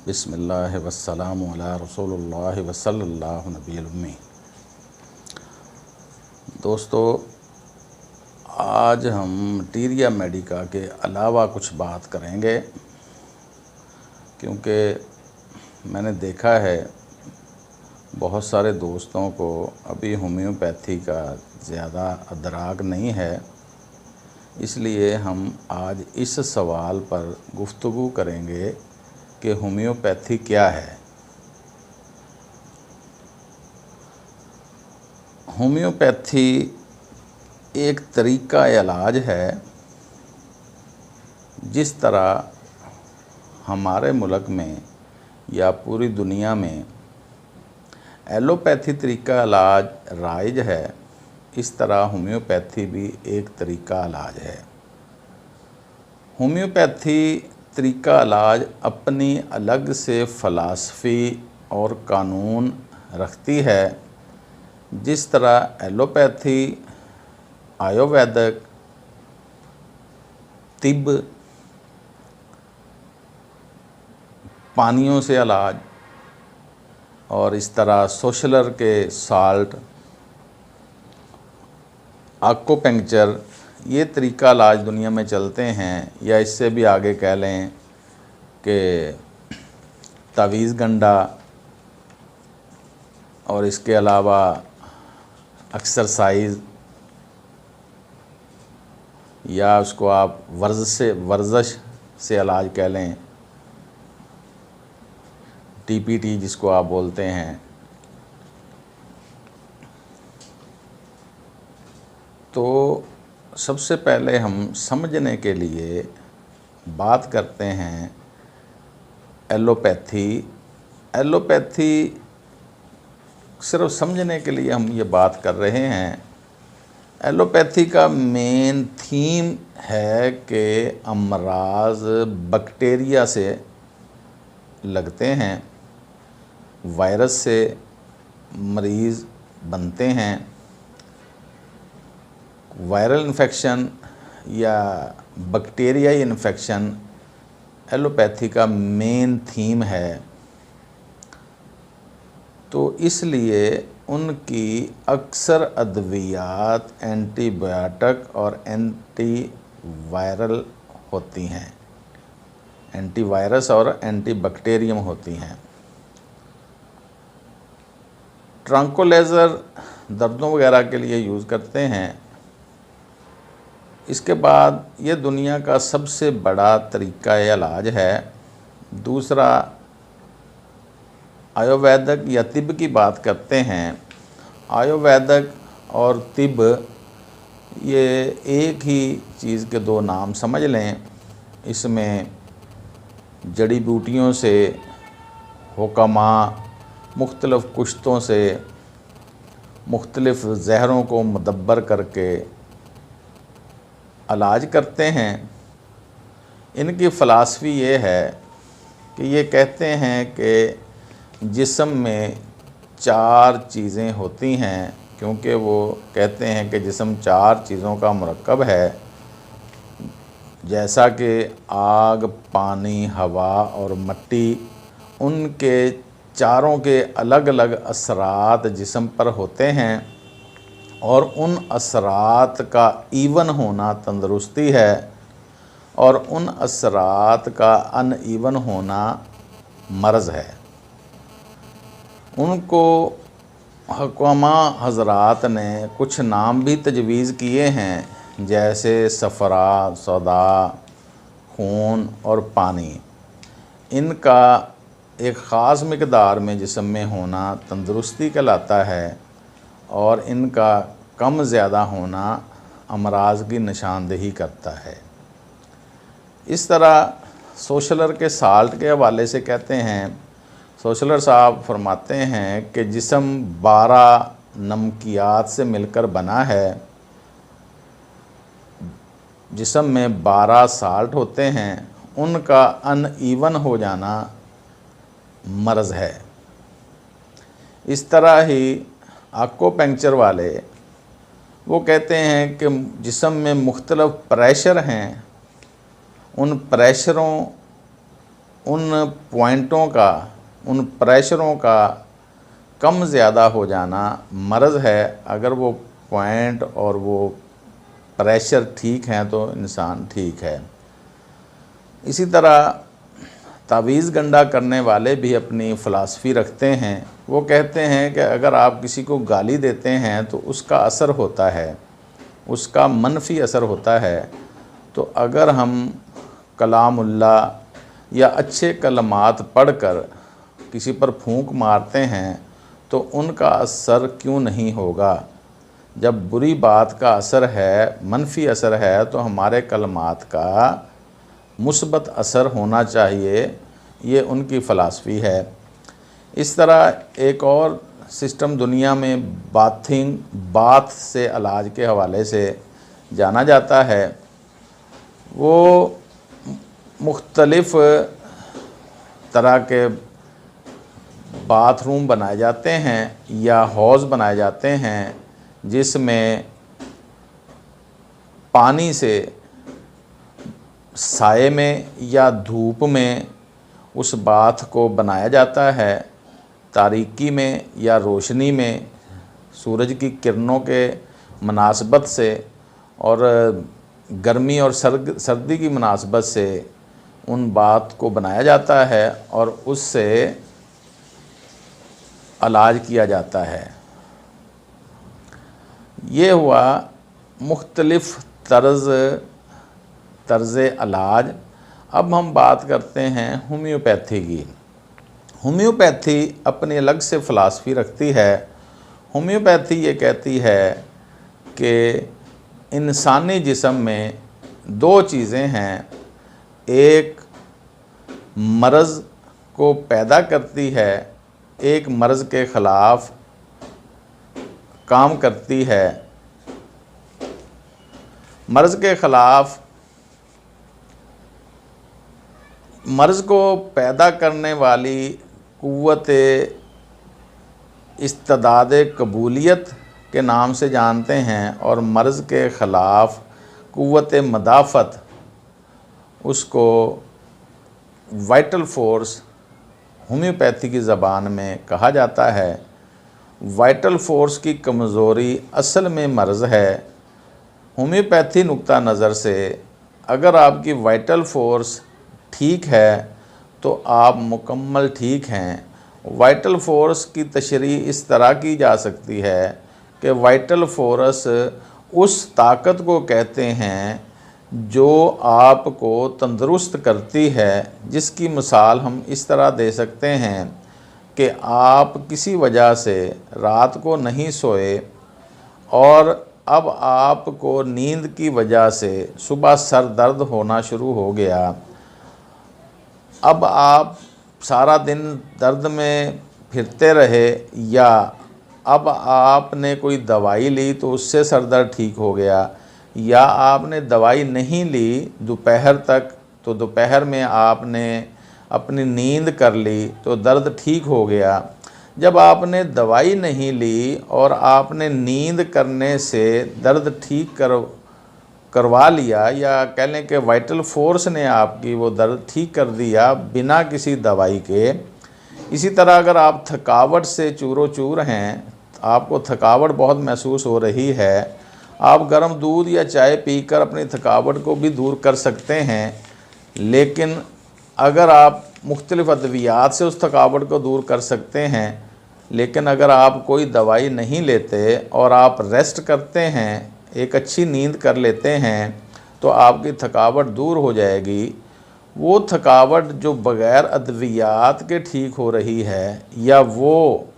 बिस्मिल्लाह वस्सलामु अला रसूलुल्लाह वसल्लल्लाहु नबियुल उम्मी। दोस्तों, आज हम मटीरिया मेडिका के अलावा कुछ बात करेंगे, क्योंकि मैंने देखा है बहुत सारे दोस्तों को अभी होम्योपैथी का ज़्यादा अदराक नहीं है। इसलिए हम आज इस सवाल पर गुफ्तगू करेंगे कि होम्योपैथी क्या है। होम्योपैथी एक तरीका इलाज है। जिस तरह हमारे मुल्क में या पूरी दुनिया में एलोपैथी तरीका इलाज राइज है, इस तरह होम्योपैथी भी एक तरीका इलाज है। होम्योपैथी तरीका इलाज अपनी अलग से फ़लसफ़ी और कानून रखती है। जिस तरह एलोपैथी, आयुर्वेदिक, तिब, पानियों से इलाज और इस तरह सोशलर के साल्ट, आक्यूपंक्चर, ये तरीका इलाज दुनिया में चलते हैं। या इससे भी आगे कह लें कि तावीज़ गंडा, और इसके अलावा एक्सरसाइज, या उसको आप वर्जिश से इलाज कह लें, टीपीटी जिसको आप बोलते हैं। तो सबसे पहले हम समझने के लिए बात करते हैं एलोपैथी। एलोपैथी सिर्फ समझने के लिए हम ये बात कर रहे हैं। एलोपैथी का मेन थीम है कि अमराज बैक्टीरिया से लगते हैं, वायरस से मरीज़ बनते हैं। वायरल इन्फेक्शन या बैक्टीरियाई इन्फेक्शन एलोपैथी का मेन थीम है। तो इसलिए उनकी अक्सर अद्वियात एंटीबायोटिक और एंटीवायरल होती हैं, एंटीवायरस और एंटीबैक्टीरियम होती हैं। ट्रैंक्विलाइज़र दर्दों वगैरह के लिए यूज़ करते हैं। इसके बाद ये दुनिया का सबसे बड़ा तरीका इलाज है। दूसरा, आयुर्वेदिक या तिब की बात करते हैं। आयुर्वेदिक और तिब ये एक ही चीज़ के दो नाम समझ लें। इसमें जड़ी बूटियों से, हुक्मा, मुख्तलिफ़ कुश्तों से मुख्तलिफ़ ज़हरों को मुदब्बर करके इलाज करते हैं। इनकी फ़लसफ़ी ये है कि ये कहते हैं कि जिस्म में चार चीज़ें होती हैं, क्योंकि वो कहते हैं कि जिस्म चार चीज़ों का मुरक्कब है, जैसा कि आग, पानी, हवा और मिट्टी। उनके चारों के अलग अलग असरात जिस्म पर होते हैं, और उन असरात का ईवन होना तंदुरुस्ती है, और उन असरात का अनईवन होना मर्ज़ है। उनको हुक्मा हज़रात ने कुछ नाम भी तजवीज़ किए हैं, जैसे सफ़रा, सौदा, खून और पानी। इनका एक ख़ास मकदार में जिस्म में होना तंदुरुस्ती कहलाता है, और इनका कम ज़्यादा होना अमराज की निशानदेही करता है। इस तरह सोशलर के साल्ट के हवाले से कहते हैं। सोशलर साहब फरमाते हैं कि जिस्म 12 नमकियात से मिलकर बना है। जिस्म में 12 साल्ट होते हैं, उनका अनईवन हो जाना मर्ज़ है। इस तरह ही आक्यूपंक्चर वाले वो कहते हैं कि जिस्म में मुख्तलिफ़ प्रेशर हैं, उन प्रेशरों उन पॉइंटों का, उन प्रेशरों का कम ज़्यादा हो जाना मर्ज़ है। अगर वो पॉइंट और वो प्रेशर ठीक हैं तो इंसान ठीक है। इसी तरह तावीज़ गंडा करने वाले भी अपनी फ़िलासफ़ी रखते हैं। वो कहते हैं कि अगर आप किसी को गाली देते हैं तो उसका असर होता है, उसका मनफ़ी असर होता है। तो अगर हम कलामुल्लाह या अच्छे कलमात पढ़कर किसी पर फूंक मारते हैं तो उनका असर क्यों नहीं होगा। जब बुरी बात का असर है, मनफ़ी असर है, तो हमारे कलमात का मुस्बत असर होना चाहिए। ये उनकी फ़िलासफ़ी है। इस तरह एक और सिस्टम दुनिया में बात से इलाज के हवाले से जाना जाता है। वो मुख्तलिफ़ तरह के बाथरूम बनाए जाते हैं या हौज़ बनाए जाते हैं जिसमें पानी से साए में या धूप में उस बाथ को बनाया जाता है, तारीकी में या रोशनी में, सूरज की किरणों के मुनासबत से और गर्मी और सर्दी की मुनासबत से उन बात को बनाया जाता है और उससे इलाज किया जाता है। ये हुआ मुख्तलिफ़ तर्ज़ इलाज। अब हम बात करते हैं होम्योपैथी की। होम्योपैथी अपनी अलग से फ़िलासफ़ी रखती है। होम्योपैथी ये कहती है कि इंसानी जिस्म में दो चीज़ें हैं, एक मर्ज़ को पैदा करती है, एक मर्ज़ के ख़िलाफ़ काम करती है। मर्ज़ के ख़िलाफ़ मर्ज़ को पैदा करने वाली क़ुव्वत इस्तिदाद कबूलियत के नाम से जानते हैं और मर्ज़ के ख़िलाफ़ क़ुव्वत मदाफ़त, उसको वाइटल फ़ोर्स होम्योपैथी की ज़बान में कहा जाता है। वाइटल फ़ोर्स की कमज़ोरी असल में मर्ज़ है। होम्योपैथी नुक्ता नज़र से अगर आपकी वाइटल फ़ोर्स ठीक है तो आप मुकम्मल ठीक हैं। वाइटल फ़ोर्स की तशरीह इस तरह की जा सकती है कि वाइटल फ़ोर्स उस ताकत को कहते हैं जो आपको तंदुरुस्त करती है, जिसकी मिसाल हम इस तरह दे सकते हैं कि आप किसी वजह से रात को नहीं सोए और अब आपको नींद की वजह से सुबह सर दर्द होना शुरू हो गया। अब आप सारा दिन दर्द में फिरते रहे या अब आपने कोई दवाई ली तो उससे सर दर्द ठीक हो गया, या आपने दवाई नहीं ली दोपहर तक तो दोपहर में आपने अपनी नींद कर ली तो दर्द ठीक हो गया। जब आपने दवाई नहीं ली और आपने नींद करने से दर्द ठीक करवा लिया, या कह लें कि वाइटल फ़ोर्स ने आपकी वो दर्द ठीक कर दिया बिना किसी दवाई के। इसी तरह अगर आप थकावट से चूरो चूर हैं, आपको थकावट बहुत महसूस हो रही है, आप गर्म दूध या चाय पीकर अपनी थकावट को भी दूर कर सकते हैं। लेकिन अगर आप मुख्तलिफ़ अद्वियात से उस थकावट को दूर कर सकते हैं, लेकिन अगर आप कोई दवाई नहीं लेते और आप रेस्ट करते हैं, एक अच्छी नींद कर लेते हैं, तो आपकी थकावट दूर हो जाएगी। वो थकावट जो बग़ैर अद्वियात के ठीक हो रही है, या वो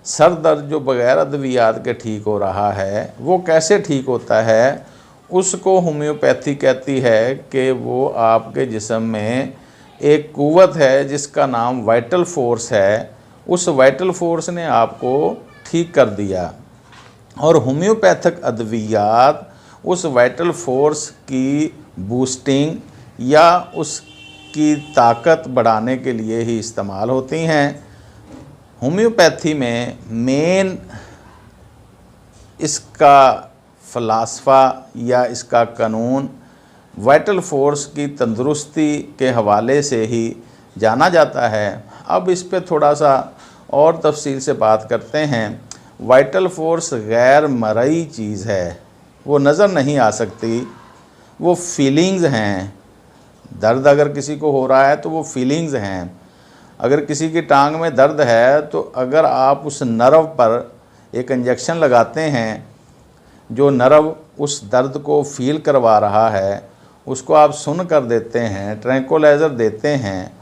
सर दर्द जो बग़ैर अद्वियात के ठीक हो रहा है, वो कैसे ठीक होता है, उसको होम्योपैथी कहती है कि वो आपके जिस्म में एक क़ुव्वत है जिसका नाम वाइटल फ़ोर्स है। उस वाइटल फ़ोर्स ने आपको ठीक कर दिया और होम्योपैथिक अद्वियात उस वाइटल फ़ोर्स की बूस्टिंग या उसकी ताकत बढ़ाने के लिए ही इस्तेमाल होती हैं। होम्योपैथी में मेन इसका फ़लसफ़ा या इसका कानून वाइटल फ़ोर्स की तंदुरुस्ती के हवाले से ही जाना जाता है। अब इस पे थोड़ा सा और तफसील से बात करते हैं। वाइटल फोर्स गैर मरई चीज़ है, वो नज़र नहीं आ सकती, वो फीलिंग्स हैं। दर्द अगर किसी को हो रहा है तो वो फीलिंग्स हैं। अगर किसी की टांग में दर्द है तो अगर आप उस नर्व पर एक इंजेक्शन लगाते हैं, जो नर्व उस दर्द को फील करवा रहा है उसको आप सुन कर देते हैं, ट्रैंक्विलाइज़र देते हैं,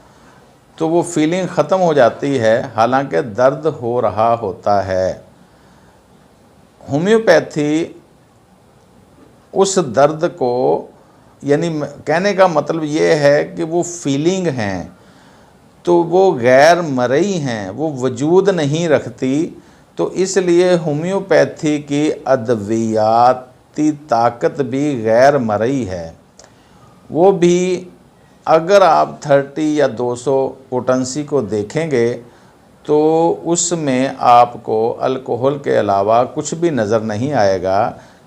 तो वो फीलिंग ख़त्म हो जाती है, हालांकि दर्द हो रहा होता है। होम्योपैथी उस दर्द को, यानी कहने का मतलब ये है कि वो फीलिंग हैं, तो वो गैर मरई हैं, वो वजूद नहीं रखती। तो इसलिए होम्योपैथी की अद्वियाती ताकत भी गैर मरई है। वो भी अगर आप 30 या 200 पोटेंसी को देखेंगे तो उसमें आपको अल्कोहल के अलावा कुछ भी नज़र नहीं आएगा,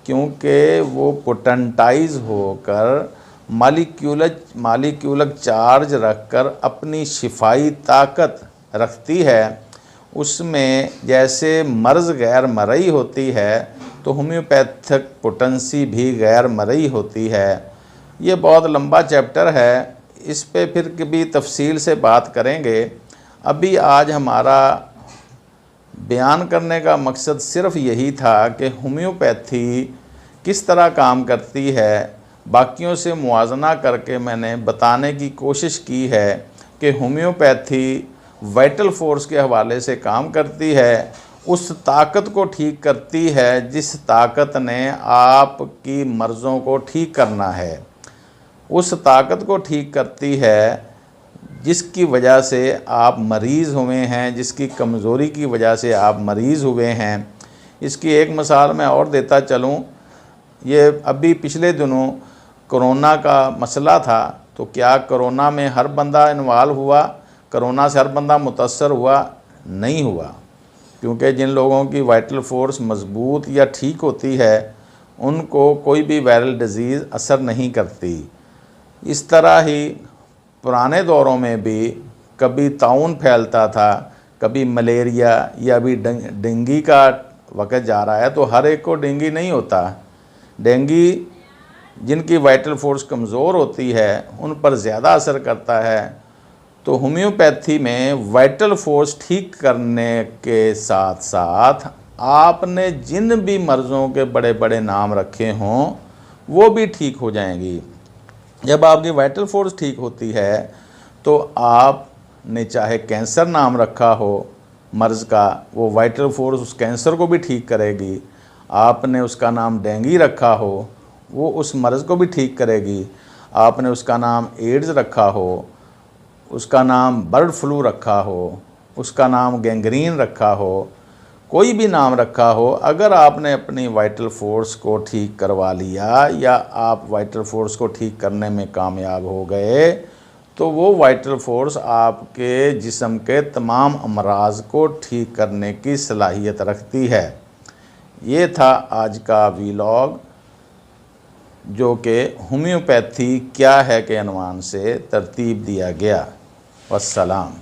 क्योंकि वो पोटेंटाइज होकर मालिक्यूलर चार्ज रखकर अपनी शिफाई ताकत रखती है। उसमें जैसे मर्ज़ गैर मरई होती है तो होम्योपैथिक पोटेंसी भी गैर मरई होती है। ये बहुत लंबा चैप्टर है, इस पे फिर कभी तफसील से बात करेंगे। अभी आज हमारा बयान करने का मकसद सिर्फ़ यही था कि होम्योपैथी किस तरह काम करती है, बाकियों से मुआजना करके मैंने बताने की कोशिश की है कि होम्योपैथी वाइटल फोर्स के हवाले से काम करती है, उस ताकत को ठीक करती है जिस ताकत ने आपकी मर्ज़ों को ठीक करना है, उस ताकत को ठीक करती है जिसकी वजह से आप मरीज़ हुए हैं, जिसकी कमज़ोरी की वजह से आप मरीज़ हुए हैं। इसकी एक मिसाल मैं और देता चलूँ। ये अभी पिछले दिनों कोरोना का मसला था, तो क्या कोरोना में हर बंदा इन्वॉल्व हुआ, कोरोना से हर बंदा मुतासर हुआ? नहीं हुआ, क्योंकि जिन लोगों की वाइटल फोर्स मज़बूत या ठीक होती है उनको कोई भी वायरल डिज़ीज़ असर नहीं करती। इस तरह ही पुराने दौरों में भी कभी ताउन फैलता था, कभी मलेरिया, या अभी डेंगू का वक्त जा रहा है, तो हर एक को डेंगू नहीं होता। डेंगू जिनकी वाइटल फोर्स कमज़ोर होती है उन पर ज़्यादा असर करता है। तो होम्योपैथी में वाइटल फोर्स ठीक करने के साथ साथ आपने जिन भी मर्ज़ों के बड़े बड़े नाम रखे हों वो भी ठीक हो जाएंगी। जब आपकी वाइटल फोर्स ठीक होती है तो आपने चाहे कैंसर नाम रखा हो मर्ज़ का, वो वाइटल फोर्स उस कैंसर को भी ठीक करेगी। आपने उसका नाम डेंगू रखा हो, वो उस मर्ज़ को भी ठीक करेगी। आपने उसका नाम एड्स रखा हो, उसका नाम बर्ड फ्लू रखा हो, उसका नाम गैंग्रीन रखा हो, कोई भी नाम रखा हो, अगर आपने अपनी वाइटल फोर्स को ठीक करवा लिया या आप वाइटल फोर्स को ठीक करने में कामयाब हो गए, तो वो वाइटल फोर्स आपके जिस्म के तमाम अमराज को ठीक करने की सलाहियत रखती है। ये था आज का वीलॉग, जो कि होम्योपैथी क्या है के अनवान से तरतीब दिया गया। वस्सलाम।